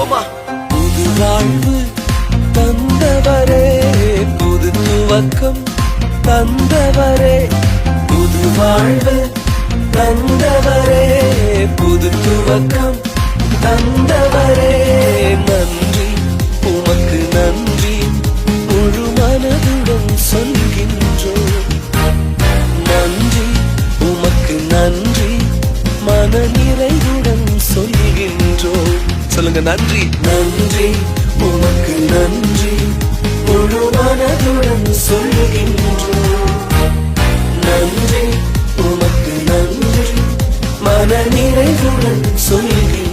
பாடுவோமா? புது வாழ்வு தந்தவரே, புது துவக்கம் தந்தவரே, புது வாழ்வு தந்தவரே, புது துவக்கம் தந்தவரே. நன்றி உமக்கு நன்றி, முழு மனதுடன் சொல்கின்றோம். நன்றி உமக்கு நன்றி, மன நிறைவுடன் சொல்கின்றோம். சொல்லுங்க, நன்றி. நன்றி உமக்கு நன்றி, முழு மனதுடன் சொல்கின்றோம். நன்றி உமக்கு நன்றி, மன நிறைவுடன் சொல்கின்றோம்.